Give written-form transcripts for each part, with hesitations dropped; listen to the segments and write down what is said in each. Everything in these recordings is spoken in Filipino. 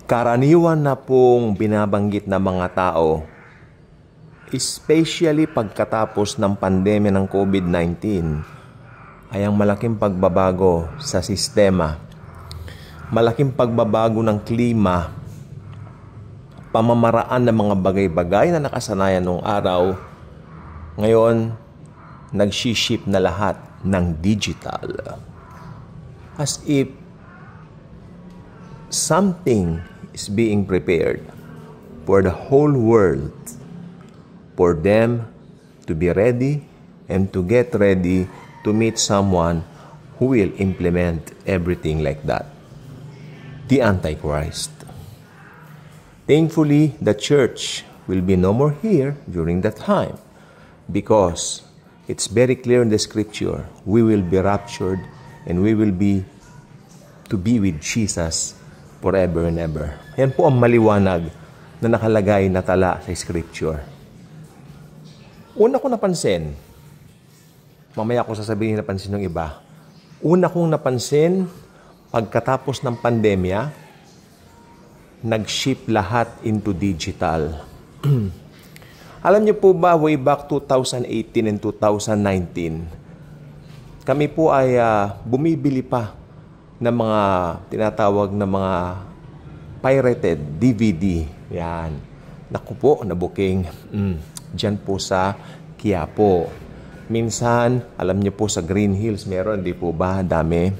Karaniwan na pong binabanggit ng mga tao, especially pagkatapos ng pandemya ng COVID-19, ay ang malaking pagbabago sa sistema, malaking pagbabago ng klima, pamamaraan ng mga bagay-bagay na nakasanayan noong araw, ngayon, nag-shift na lahat ng digital. As if something is being prepared for the whole world, for them to be ready and to get ready to meet someone who will implement everything like that. The Antichrist. Thankfully, the church will be no more here during that time because it's very clear in the scripture, we will be raptured and we will be to be with Jesus forever and ever. Yan po ang maliwanag na nakalagay na tala sa scripture. Una ko napansin, mamaya ko sasabihin napansin ng iba, una kong napansin, pagkatapos ng pandemya, nag-shift lahat into digital. Alam niyo po ba, way back 2018 and 2019, kami po ay bumibili pa ng mga tinatawag na mga pirated DVD. Yan. Naku po, nabuking. Diyan po sa Quiapo. Minsan, alam niyo po sa Green Hills, meron, di po ba? Dami.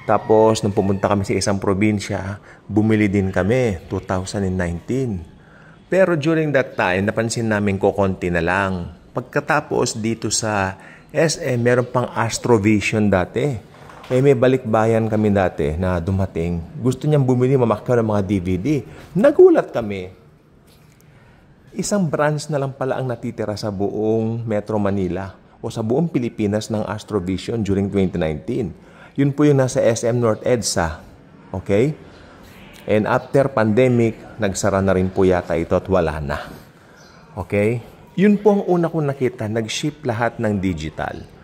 Tapos, nung pumunta kami sa isang probinsya, bumili din kami, 2019. Pero during that time, napansin namin konti na lang. Pagkatapos dito sa SM, meron pang Astrovision dati. May balikbayan kami dati na dumating. Gusto niyang bumili, mamakyaw ng mga DVD. Nagulat kami. Isang branch na lang pala ang natitira sa buong Metro Manila o sa buong Pilipinas ng Astrovision during 2019. Yun po yung nasa SM North EDSA. Okay? And after pandemic, nagsara na rin po yata ito at wala na. Okay? Yun po ang una kong nakita, nag-shift lahat ng digital.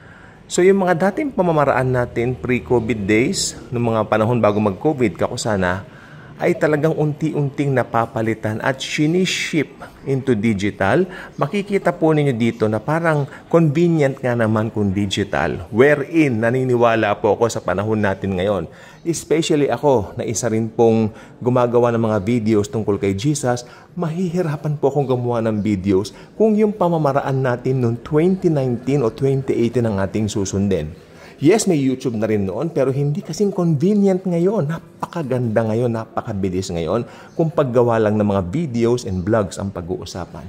So yung mga dating pamamaraan natin pre-COVID days, noong mga panahon bago mag-COVID, kakusana, ay talagang unti-unting napapalitan at siniship into digital. Makikita po ninyo dito na parang convenient nga naman kung digital. Wherein, naniniwala po ako sa panahon natin ngayon. Especially ako, na isa rin pong gumagawa ng mga videos tungkol kay Jesus, mahihirapan po akong gumawa ng videos kung yung pamamaraan natin noong 2019 o 2018 ang ating susundin. Yes, may YouTube na rin noon, pero hindi kasing convenient ngayon. Napakaganda ngayon, napakabilis ngayon kung paggawa lang ng mga videos and vlogs ang pag-uusapan.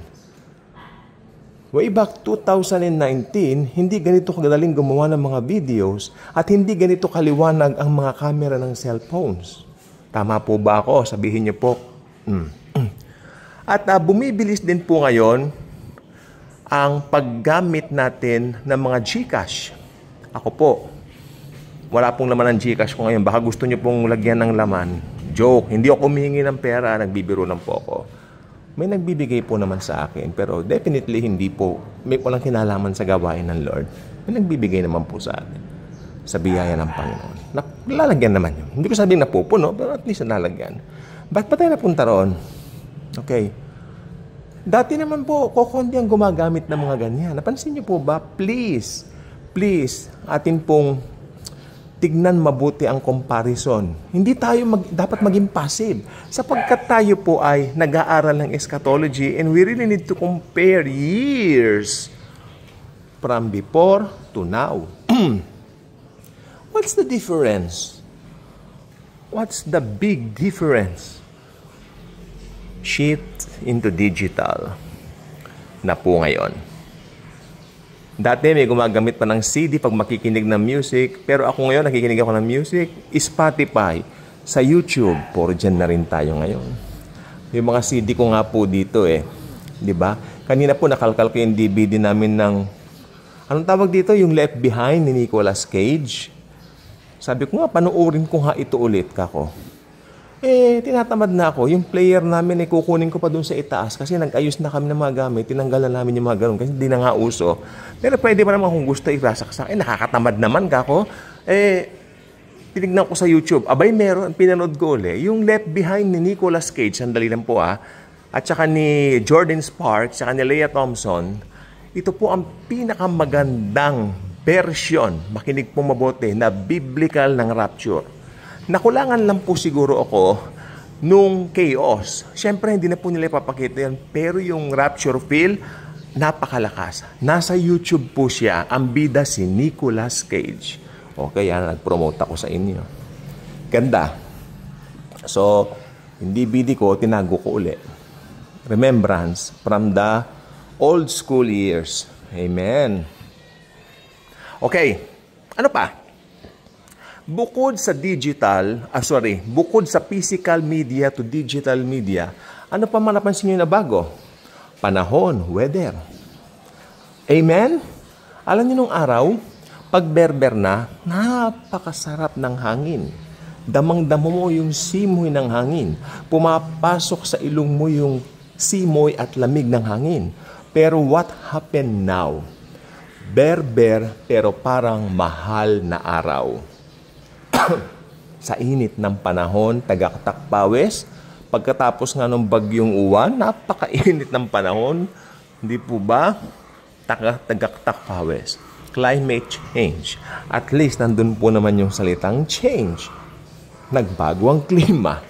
Way back 2019, hindi ganito kagaling gumawa ng mga videos at hindi ganito kaliwanag ang mga camera ng cellphones. Tama po ba ako? Sabihin niyo po. At bumibilis din po ngayon ang paggamit natin ng mga GCash. Ako po, wala pong laman ng GCash ko ngayon. Baka gusto nyo pong lagyan ng laman. Joke, hindi ako humihingi ng pera, nagbibiro lang po ako. May nagbibigay po naman sa akin, pero definitely hindi po. May walang kinalaman sa gawain ng Lord. May nagbibigay naman po sa akin. Sa biyaya ng Panginoon. Lalagyan naman yun. Hindi ko sabihin na pupuno, pero at least lalagyan. Ba't pa tayo napunta roon? Okay. Dati naman po, kukunti ang gumagamit ng mga ganyan. Napansin niyo po ba? Please, atin pong tignan mabuti ang comparison. Hindi tayo dapat maging passive. Sapagkat tayo po ay nag-aaral ng eschatology and we really need to compare years from before to now. What's the difference? What's the big difference? Shift into digital na po ngayon. Dati may gumagamit pa ng CD pag makikinig ng music. Pero ako ngayon, nakikinig ako ng music. Spotify, sa YouTube. Puro dyan na rin tayo ngayon. Yung mga CD ko nga po dito Diba? Kanina po nakalkal ko yung DVD namin ng... Anong tawag dito? Yung Left Behind ni Nicolas Cage. Sabi ko nga, panoorin ko nga ito ulit kako. Tinatamad na ako. Yung player namin, kukunin ko pa dun sa itaas kasi nag-ayos na kami ng mga gamit. Tinanggalan namin yung mga ganun kasi hindi na nga uso. Pero pwede pa naman kung gusto irasaksak. Nakakatamad naman kako. tinignan ko sa YouTube, abay meron, pinanood ko ulit, yung Left Behind ni Nicolas Cage, sandali lang po at saka ni Jordan Sparks, saka ni Lea Thompson, ito po ang pinakamagandang version, makinig po mabuti, na biblical ng rapture. Nakulangan lang po siguro ako nung chaos. Siyempre, hindi na po nila ipapakita yan, pero yung rapture feel, napakalakas. Nasa YouTube po siya, ang bida si Nicolas Cage. Okay, yan, nag-promote ako sa inyo. Ganda. So, hindi bidi ko, tinago ko ulit. Remembrance from the old school years. Amen. Okay, ano pa? Bukod sa bukod sa physical media to digital media, ano pa man napansin nyo na bago? Panahon, weather. Amen? Alam niyo nung araw, pag berber na, napakasarap ng hangin. Damang-damo mo yung simoy ng hangin. Pumapasok sa ilong mo yung simoy at lamig ng hangin. Pero what happened now? Berber pero parang mahal na araw. Sa init ng panahon, tagaktak pawis. Pagkatapos nga ng bagyong uwan, napakainit ng panahon. Hindi po ba? Tagaktak pawis. Climate change. At least nandun po naman yung salitang change. Nagbago ang klima,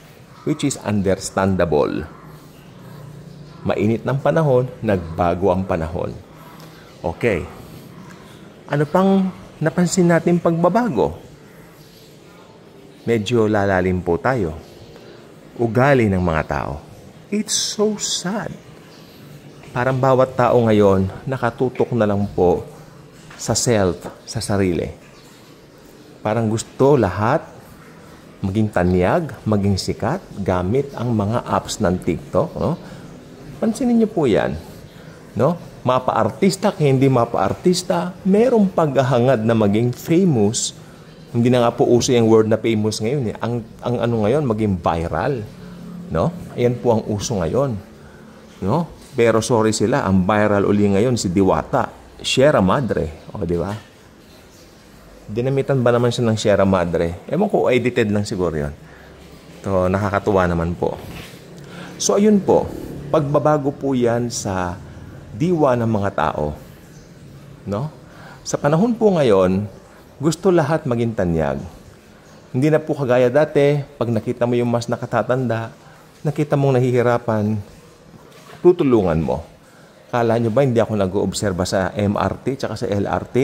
which is understandable. Mainit ng panahon, nagbago ang panahon. Okay. Ano pang napansin natin pagbabago? Medyo lalalim po tayo. Ugali ng mga tao. It's so sad. Parang bawat tao ngayon nakatutok na lang po sa self, sa sarili. Parang gusto lahat maging tanyag, maging sikat, gamit ang mga apps ng TikTok. No? Pansinin niyo po yan. No? Mapa-artista, hindi mapa-artista, merong paghahangad na maging famous. Hindi na nga po uso yung word na famous ngayon. Ang ano ngayon, maging viral. No? Ayan po ang uso ngayon. No? Pero sorry sila, ang viral uli ngayon si Diwata, Sierra Madre. O, di ba? Dinamitan ba naman siya ng Sierra Madre? Ewan ko, edited lang siguro yun. So, nakakatuwa naman po. So, ayun po. Pagbabago po yan sa diwa ng mga tao. No? Sa panahon po ngayon, gusto lahat maging tanyag. Hindi na po kagaya dati, pag nakita mo yung mas nakatatanda, nakita mong nahihirapan, tutulungan mo. Kala nyo ba hindi ako nag-oobserba sa MRT tsaka sa LRT?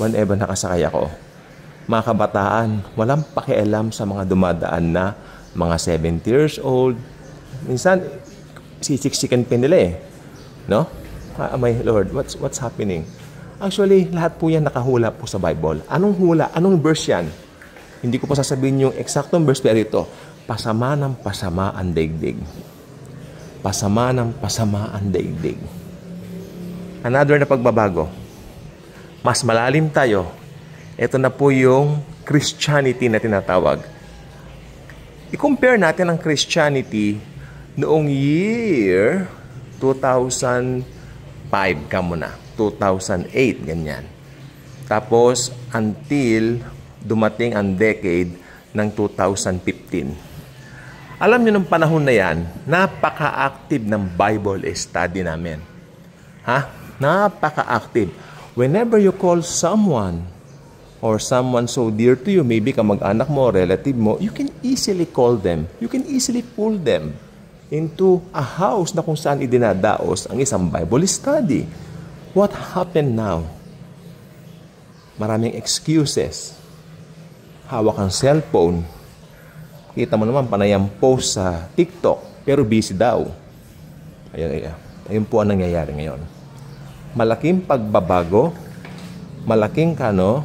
Whenever nakasakay ako. Mga kabataan, walang pakialam sa mga dumadaan na mga 70 years old. Minsan, sisiksikan pa nila eh. No? My Lord, what's happening? Actually, lahat po yan nakahula po sa Bible. Anong hula? Anong verse yan? Hindi ko po sasabihin yung eksaktong verse, pero ito, pasama ng pasama ang daigdig. Pasama ng pasama ang daigdig. Another na pagbabago. Mas malalim tayo. Ito na po yung Christianity na tinatawag. I-compare natin ang Christianity noong year 2005 ka muna. 2008, ganyan. Tapos, until dumating ang decade ng 2015. Alam niyo, nung panahon na yan, napaka-active ng Bible study namin. Ha? Napaka-active. Whenever you call someone or someone so dear to you, maybe kamag-anak mo, relative mo, you can easily call them. You can easily pull them into a house na kung saan idinadaos ang isang Bible study. What happened now? Maraming excuses. Hawak ang cellphone. Kita mo naman, panayang post sa TikTok, pero busy daw. Ayun po ang nangyayari ngayon. Malaking pagbabago, malaking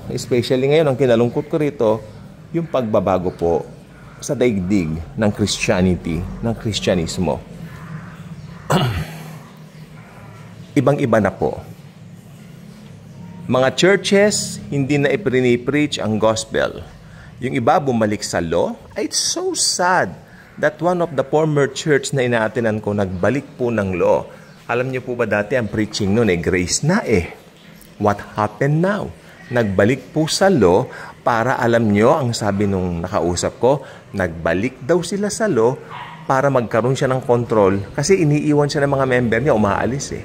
especially ngayon, ang kinalungkot ko rito, yung pagbabago po sa daigdig ng Christianity, ng Kristyanismo. Ibang-iba na po. Mga churches, hindi na iprini-preach ang gospel. Yung iba bumalik sa law. It's so sad that one of the former church na inaatinan ko nagbalik po ng law. Alam niyo po ba dati ang preaching noon grace na eh. What happened now? Nagbalik po sa law Para alam nyo, ang sabi nung nakausap ko, nagbalik daw sila sa law para magkaroon siya ng control. Kasi iniiwan siya ng mga member niya, umaalis eh.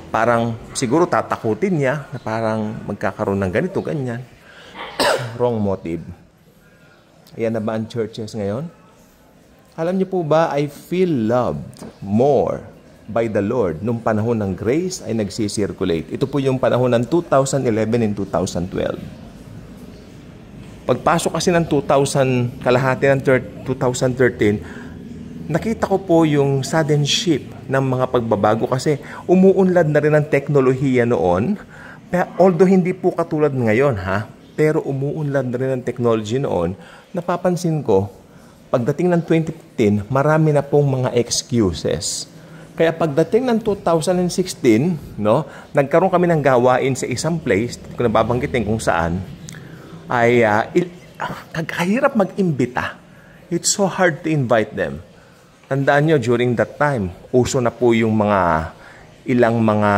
Parang siguro tatakutin niya na parang magkakaroon ng ganito, ganyan. Wrong motive. Ayan na ba ang churches ngayon? Alam niyo po ba, I feel loved more by the Lord nung panahon ng grace ay nagsisirculate. Ito po yung panahon ng 2011 and 2012. Pagpasok kasi ng 2000, kalahati ng 2013, nakita ko po yung sudden shift ng mga pagbabago kasi umuunlad na rin ang teknolohiya noon. Although hindi po katulad ngayon, pero umuunlad na rin ang technology noon. Napapansin ko, pagdating ng 2015, marami na pong mga excuses. Kaya pagdating ng 2016, nagkaroon kami ng gawain sa isang place, kung nababanggitin kung saan, ay kahirap mag-imbita. It's so hard to invite them. Tandaan nyo, during that time, uso na po yung ilang mga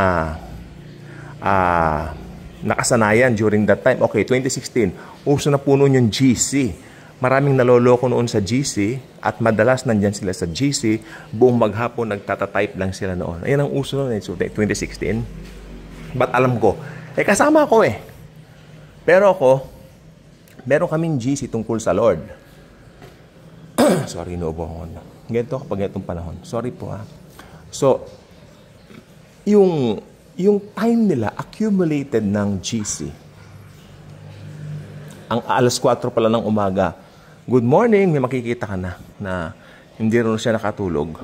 nakasanayan during that time. Okay, 2016, uso na po noon yung GC. Maraming naloloko noon sa GC at madalas nandyan sila sa GC, buong maghapon nagtatatype lang sila noon. Ayan ang uso noon, so 2016. But alam ko, kasama ako eh. Pero ako, meron kaming GC tungkol sa Lord. Sorry, noobo ako. Ganito kapag itong panahon. Sorry po So, yung time nila accumulated ng GC. Ang alas 4 pala ng umaga, good morning, may makikita ka na hindi rin siya nakatulog.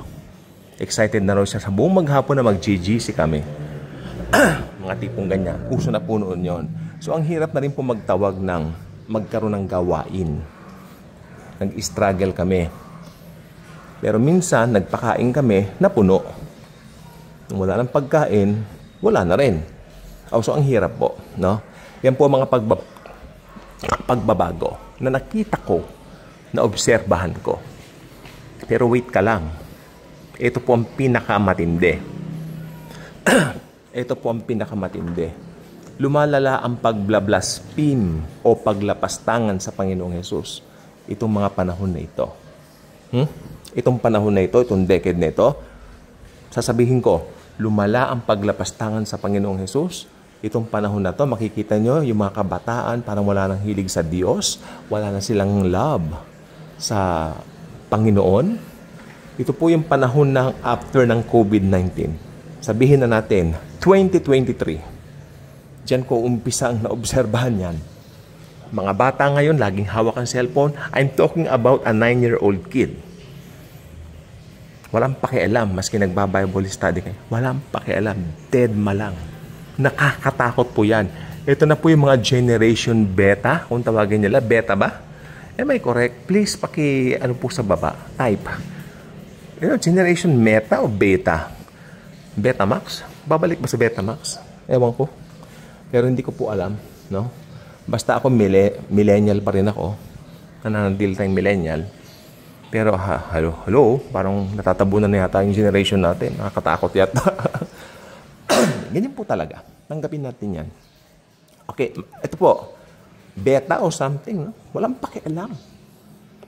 Excited na rin siya sa buong maghapon na mag-GGC kami. Mga tipong ganyan. Uso na po noon yun. So, ang hirap na rin po magtawag ng magkaroon ng gawain. Nag-struggle kami. Pero minsan, nagpakain kami na puno. Nung wala ng pagkain, wala na rin. So, ang hirap po. Yan po ang mga pagbabago na nakita ko, na obserbahan ko. Pero wait ka lang. Ito po ang pinakamatindi. Ito po ang pinakamatindi. Lumalala ang pagbablaspheme o paglapastangan sa Panginoong Hesus. Itong mga panahon na ito. Itong panahon na ito, itong decade na ito, sasabihin ko, lumala ang paglapastangan sa Panginoong Hesus. Itong panahon na ito, makikita nyo, yung mga kabataan, parang wala nang hilig sa Diyos, wala na silang love sa Panginoon. Ito po yung panahon ng after ng COVID-19. Sabihin na natin, 2023. Diyan ko umpisa ang naobserbahan yan. Mga bata ngayon, laging hawak ang cellphone. I'm talking about a 9-year-old kid. Walang pakialam, maski nagba-Bible study kayo. Walang pakialam, dead malang. Nakakatakot po yan. Ito na po yung mga generation beta, kung tawagin nila, beta ba? Am I correct? Please, ano po sa baba, type. Generation meta o beta? Betamax? Babalik ba sa Betamax? Ewan ko. Pero hindi ko po alam, Basta ako millennial pa rin ako. Nananadil tayong millennial. Pero hello, parang natatabunan na yata yung generation natin. Nakakatakot yata. Ganyan po talaga. Tanggapin natin yan. Okay, ito po. Beta o something, walang pakialam.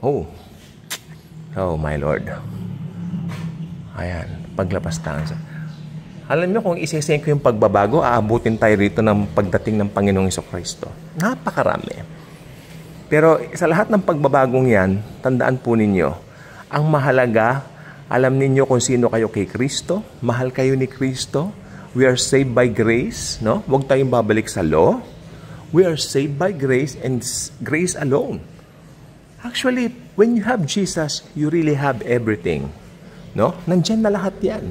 Oh my Lord. Ayan, paglapastangan. Alam niyo, kung isesend ko yung pagbabago, aabutin tayo rito ng pagdating ng Panginoong Jesucristo. Napakarami. Pero sa lahat ng pagbabagong yan, tandaan po ninyo, ang mahalaga, alam ninyo kung sino kayo kay Kristo, mahal kayo ni Kristo, we are saved by grace, Huwag tayong babalik sa law. We are saved by grace and grace alone. Actually, when you have Jesus, you really have everything. Nandyan na lahat yan.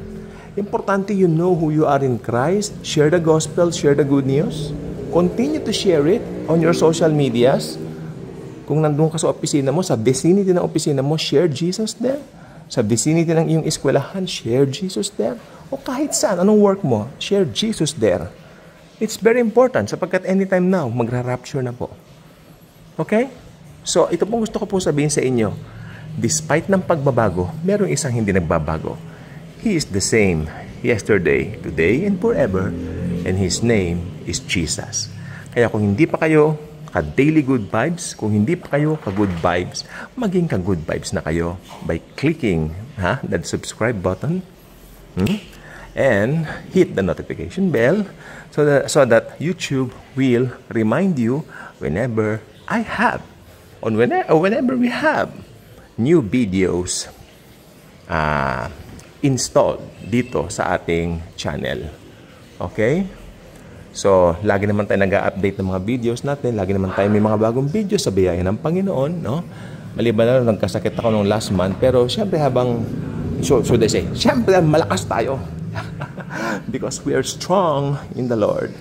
Importante you know who you are in Christ. Share the gospel, share the good news. Continue to share it on your social medias. Kung nandun ka sa opisina mo, sa vicinity ng opisina mo, share Jesus there. Sa vicinity ng iyong eskwelahan, share Jesus there. O kahit saan, anong work mo, share Jesus there. It's very important sapagkat anytime now, magra-rapture na po. Okay? So, ito pong gusto ko po sabihin sa inyo. Despite ng pagbabago, merong isang hindi nagbabago. He is the same yesterday, today, and forever. And His name is Jesus. Kaya kung hindi pa kayo ka-daily good vibes. Kung hindi pa kayo ka-good vibes, maging ka-good vibes na kayo by clicking that subscribe button. And hit the notification bell so that YouTube will remind you whenever we have new videos installed dito sa ating channel. Okay? So, lagi naman tayo nag-update ng mga videos natin. Lagi naman tayo may mga bagong videos sa biyaya ng Panginoon, no? Maliban na nagkasakit ako nung last month, pero syempre should I say, syempre malakas tayo. Because we are strong in the Lord.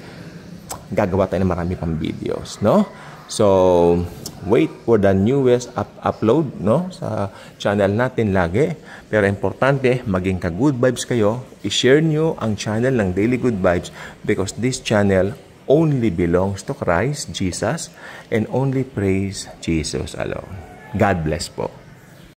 Gagawa tayo ng marami pang videos, no? So, wait for the newest upload, no? Sa channel natin lagi. Pero importante, maging ka-good vibes kayo. I-share nyo ang channel ng Daily Good Vibes because this channel only belongs to Christ Jesus and only praise Jesus alone. God bless po.